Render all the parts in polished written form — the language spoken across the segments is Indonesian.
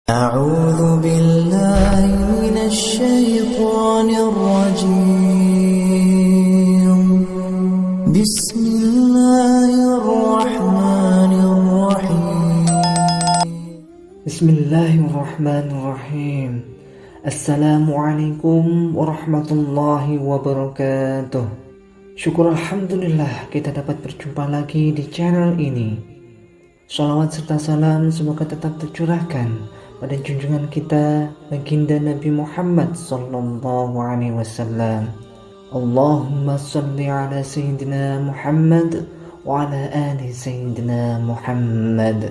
أعوذ بالله من الشيطان الرجيم بسم الله الرحمن الرحيم بسم الله الرحمن الرحيم. Assalamualaikum warahmatullahi wabarakatuh. Syukur alhamdulillah kita dapat berjumpa lagi di channel ini. Shalawat serta salam semoga tetap tercurahkan pada junjungan kita baginda Nabi Muhammad sallallahu alaihi wasallam. Allahumma shalli ala sayyidina Muhammad wa ala ali sayyidina Muhammad.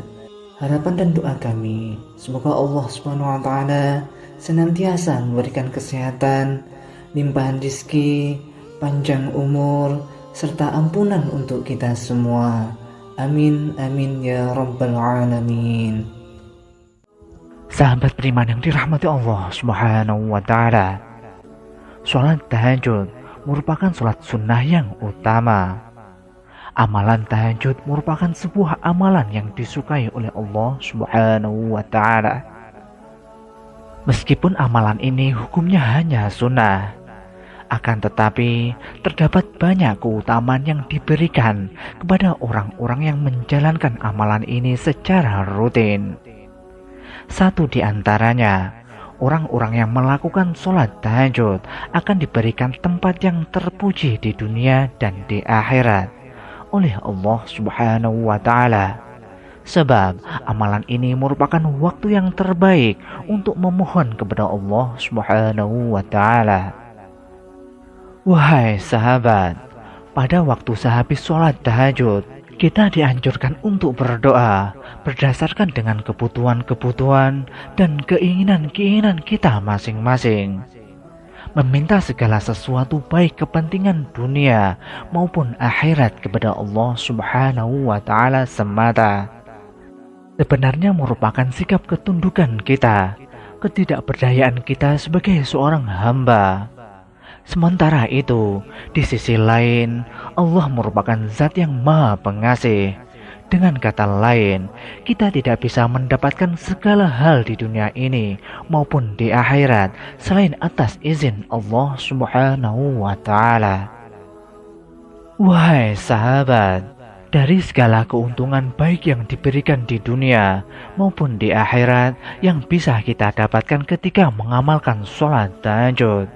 Harapan dan doa kami semoga Allah Subhanahu wa taala senantiasa memberikan kesehatan, limpahan rezeki, panjang umur serta ampunan untuk kita semua. Amin amin ya rabbal alamin. Sahabat beriman yang dirahmati Allah Subhanahu wa taala, sholat tahajud merupakan sholat sunnah yang utama. Amalan tahajud merupakan sebuah amalan yang disukai oleh Allah Subhanahu wa taala. Meskipun amalan ini hukumnya hanya sunnah, akan tetapi terdapat banyak keutamaan yang diberikan kepada orang-orang yang menjalankan amalan ini secara rutin. Satu di antaranya, orang-orang yang melakukan sholat tahajud akan diberikan tempat yang terpuji di dunia dan di akhirat oleh Allah Subhanahu wa taala. Sebab amalan ini merupakan waktu yang terbaik untuk memohon kepada Allah Subhanahu wa taala. Wahai sahabat, pada waktu sehabis sholat tahajud, kita dianjurkan untuk berdoa berdasarkan dengan kebutuhan-kebutuhan dan keinginan-keinginan kita masing-masing. Meminta segala sesuatu baik kepentingan dunia maupun akhirat kepada Allah Subhanahu wa taala semata. Sebenarnya merupakan sikap ketundukan kita, ketidakberdayaan kita sebagai seorang hamba. Sementara itu, di sisi lain, Allah merupakan zat yang maha pengasih. Dengan kata lain, kita tidak bisa mendapatkan segala hal di dunia ini maupun di akhirat selain atas izin Allah Subhanahu wa taala. Wahai sahabat, dari segala keuntungan baik yang diberikan di dunia maupun di akhirat yang bisa kita dapatkan ketika mengamalkan sholat tahajud,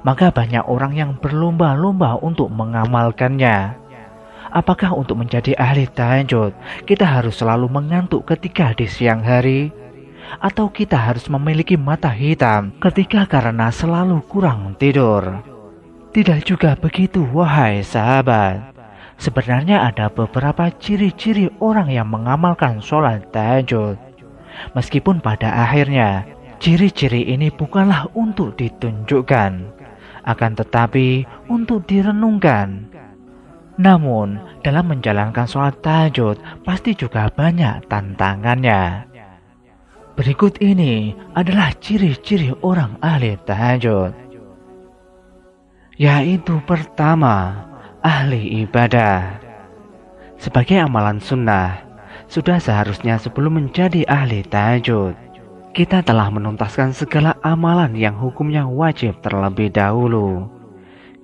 maka banyak orang yang berlomba-lomba untuk mengamalkannya. Apakah untuk menjadi ahli tahajud kita harus selalu mengantuk ketika di siang hari? Atau kita harus memiliki mata hitam ketika karena selalu kurang tidur? Tidak juga begitu wahai sahabat. Sebenarnya ada beberapa ciri-ciri orang yang mengamalkan sholat tahajud. Meskipun pada akhirnya ciri-ciri ini bukanlah untuk ditunjukkan, akan tetapi untuk direnungkan. Namun, dalam menjalankan sholat tahajud pasti juga banyak tantangannya. Berikut ini adalah ciri-ciri orang ahli tahajud. Yaitu pertama, ahli ibadah. Sebagai amalan sunnah, sudah seharusnya sebelum menjadi ahli tahajud, kita telah menuntaskan segala amalan yang hukumnya wajib terlebih dahulu.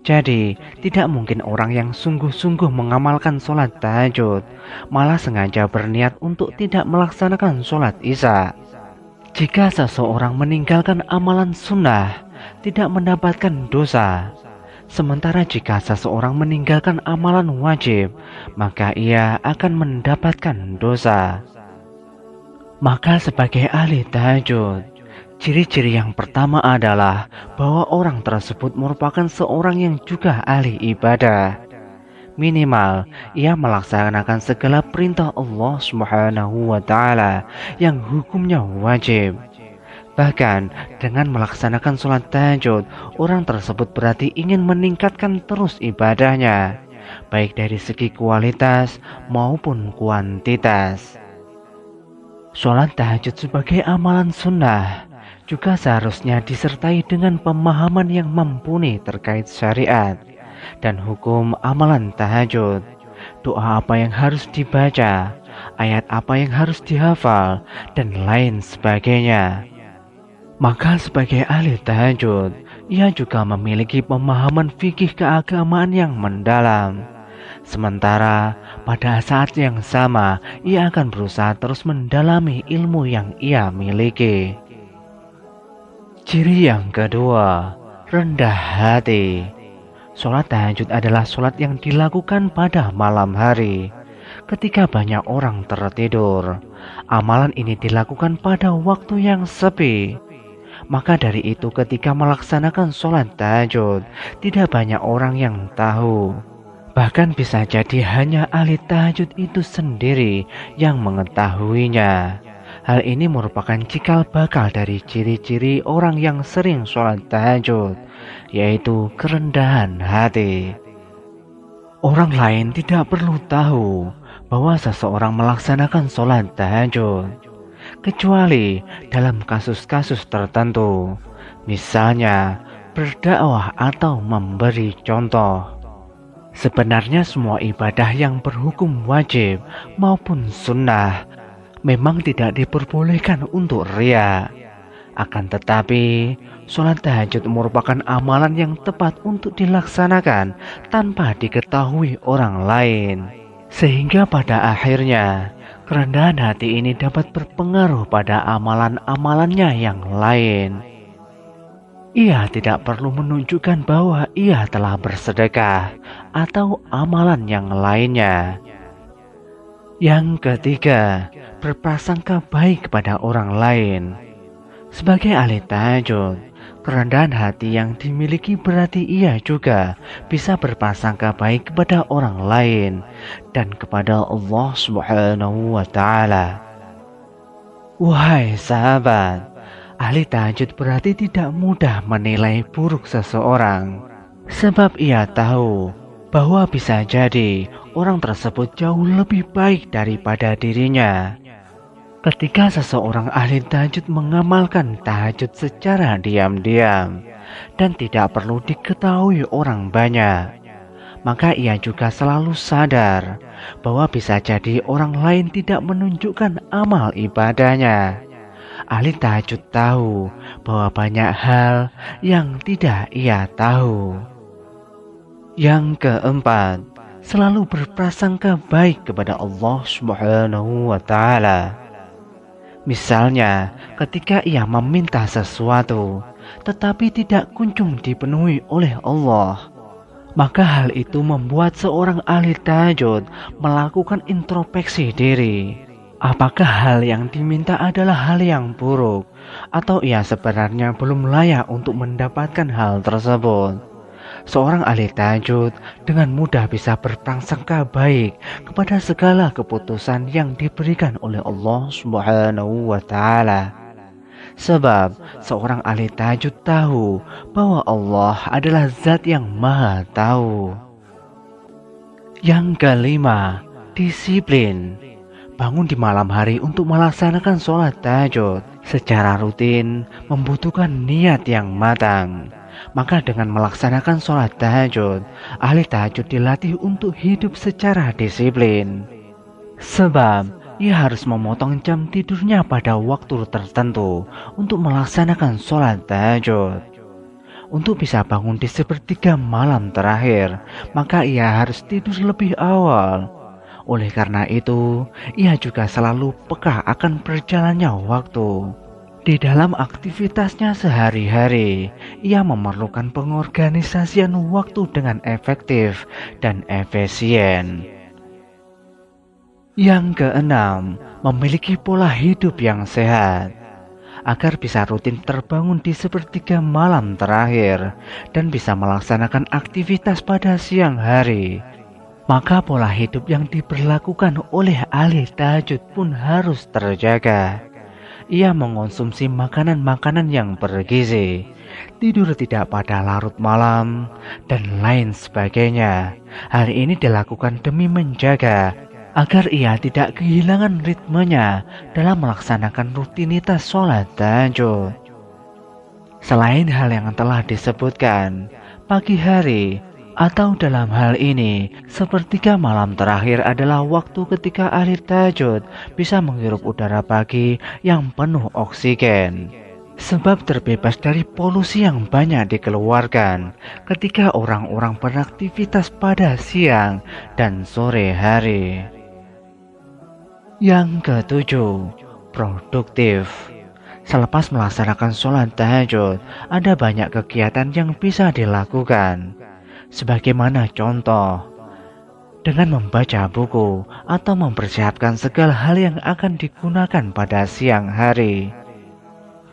Jadi, tidak mungkin orang yang sungguh-sungguh mengamalkan sholat tahajud malah sengaja berniat untuk tidak melaksanakan sholat isya. Jika seseorang meninggalkan amalan sunnah, tidak mendapatkan dosa. Sementara jika seseorang meninggalkan amalan wajib, maka ia akan mendapatkan dosa. Maka sebagai ahli tahajud, ciri-ciri yang pertama adalah bahwa orang tersebut merupakan seorang yang juga ahli ibadah. Minimal, ia melaksanakan segala perintah Allah Subhanahu wa taala yang hukumnya wajib. Bahkan, dengan melaksanakan sholat tahajud, orang tersebut berarti ingin meningkatkan terus ibadahnya, baik dari segi kualitas maupun kuantitas. Sholat tahajud sebagai amalan sunnah juga seharusnya disertai dengan pemahaman yang mumpuni terkait syariat dan hukum amalan tahajud, doa apa yang harus dibaca, ayat apa yang harus dihafal, dan lain sebagainya. Maka sebagai ahli tahajud, ia juga memiliki pemahaman fikih keagamaan yang mendalam. Sementara pada saat yang sama, ia akan berusaha terus mendalami ilmu yang ia miliki. Ciri yang kedua, rendah hati. Sholat tahajud adalah sholat yang dilakukan pada malam hari, ketika banyak orang tertidur. Amalan ini dilakukan pada waktu yang sepi. Maka dari itu ketika melaksanakan sholat tahajud, tidak banyak orang yang tahu. Bahkan bisa jadi hanya ahli tahajud itu sendiri yang mengetahuinya. Hal ini merupakan cikal bakal dari ciri-ciri orang yang sering sholat tahajud, yaitu kerendahan hati. Orang lain tidak perlu tahu bahwa seseorang melaksanakan sholat tahajud, kecuali dalam kasus-kasus tertentu, misalnya berdakwah atau memberi contoh. Sebenarnya semua ibadah yang berhukum wajib maupun sunnah memang tidak diperbolehkan untuk riya. Akan tetapi, sholat tahajud merupakan amalan yang tepat untuk dilaksanakan tanpa diketahui orang lain. Sehingga pada akhirnya, kerendahan hati ini dapat berpengaruh pada amalan-amalannya yang lain. Ia tidak perlu menunjukkan bahwa ia telah bersedekah atau amalan yang lainnya. Yang ketiga, berprasangka baik kepada orang lain. Sebagai ahli tahajud, kerendahan hati yang dimiliki berarti ia juga bisa berprasangka baik kepada orang lain dan kepada Allah Subhanahu wa Ta'ala. Wahai sahabat, ahli tahajud berarti tidak mudah menilai buruk seseorang, sebab ia tahu bahwa bisa jadi orang tersebut jauh lebih baik daripada dirinya. Ketika seseorang ahli tahajud mengamalkan tahajud secara diam-diam dan tidak perlu diketahui orang banyak, maka ia juga selalu sadar bahwa bisa jadi orang lain tidak menunjukkan amal ibadahnya. Ahli tahajud tahu bahwa banyak hal yang tidak ia tahu. Yang keempat, selalu berprasangka baik kepada Allah Subhanahu wa Ta'ala. Misalnya, ketika ia meminta sesuatu, tetapi tidak kunjung dipenuhi oleh Allah, maka hal itu membuat seorang ahli tahajud melakukan introspeksi diri. Apakah hal yang diminta adalah hal yang buruk, atau ia sebenarnya belum layak untuk mendapatkan hal tersebut? Seorang ahli tahajud dengan mudah bisa berprasangka baik kepada segala keputusan yang diberikan oleh Allah Subhanahu wa Ta'ala. Sebab seorang ahli tahajud tahu bahwa Allah adalah zat yang maha tahu. Yang kelima, disiplin. Bangun di malam hari untuk melaksanakan sholat tahajud secara rutin membutuhkan niat yang matang. Maka dengan melaksanakan sholat tahajud, ahli tahajud dilatih untuk hidup secara disiplin. Sebab ia harus memotong jam tidurnya pada waktu tertentu untuk melaksanakan sholat tahajud. Untuk bisa bangun di sepertiga malam terakhir, maka ia harus tidur lebih awal. Oleh karena itu, ia juga selalu peka akan berjalannya waktu. Di dalam aktivitasnya sehari-hari, ia memerlukan pengorganisasian waktu dengan efektif dan efisien. Yang keenam, memiliki pola hidup yang sehat. Agar bisa rutin terbangun di sepertiga malam terakhir dan bisa melaksanakan aktivitas pada siang hari, maka pola hidup yang diberlakukan oleh ahli tahajud pun harus terjaga. Ia mengonsumsi makanan-makanan yang bergizi, tidur tidak pada larut malam, dan lain sebagainya. Hal ini dilakukan demi menjaga agar ia tidak kehilangan ritmenya dalam melaksanakan rutinitas sholat tahajud. Selain hal yang telah disebutkan, pagi hari Atau dalam hal ini, sepertiga malam terakhir adalah waktu ketika ahli tahajud bisa menghirup udara pagi yang penuh oksigen. Sebab terbebas dari polusi yang banyak dikeluarkan ketika orang-orang beraktivitas pada siang dan sore hari. Yang ketujuh, produktif. Selepas melaksanakan sholat tahajud, ada banyak kegiatan yang bisa dilakukan. Sebagaimana contoh, dengan membaca buku atau mempersiapkan segala hal yang akan digunakan pada siang hari.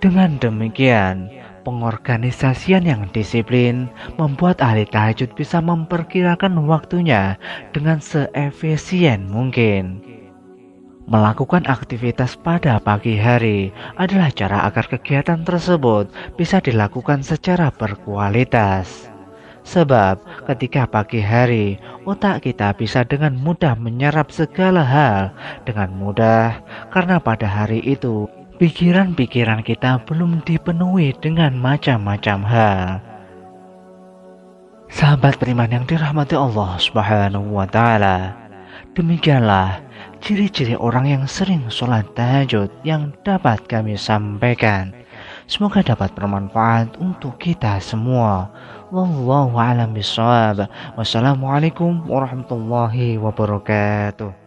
Dengan demikian, pengorganisasian yang disiplin membuat ahli tahajud bisa memperkirakan waktunya dengan seefisien mungkin. Melakukan aktivitas pada pagi hari adalah cara agar kegiatan tersebut bisa dilakukan secara berkualitas. Sebab ketika pagi hari, otak kita bisa dengan mudah menyerap segala hal dengan mudah karena pada hari itu pikiran-pikiran kita belum dipenuhi dengan macam-macam hal. Sahabat beriman yang dirahmati Allah Subhanahu wa Ta'ala, demikianlah ciri-ciri orang yang sering sholat tahajud yang dapat kami sampaikan. Semoga dapat bermanfaat untuk kita semua. Wallahu a'lam bishawab. Wassalamualaikum warahmatullahi wabarakatuh.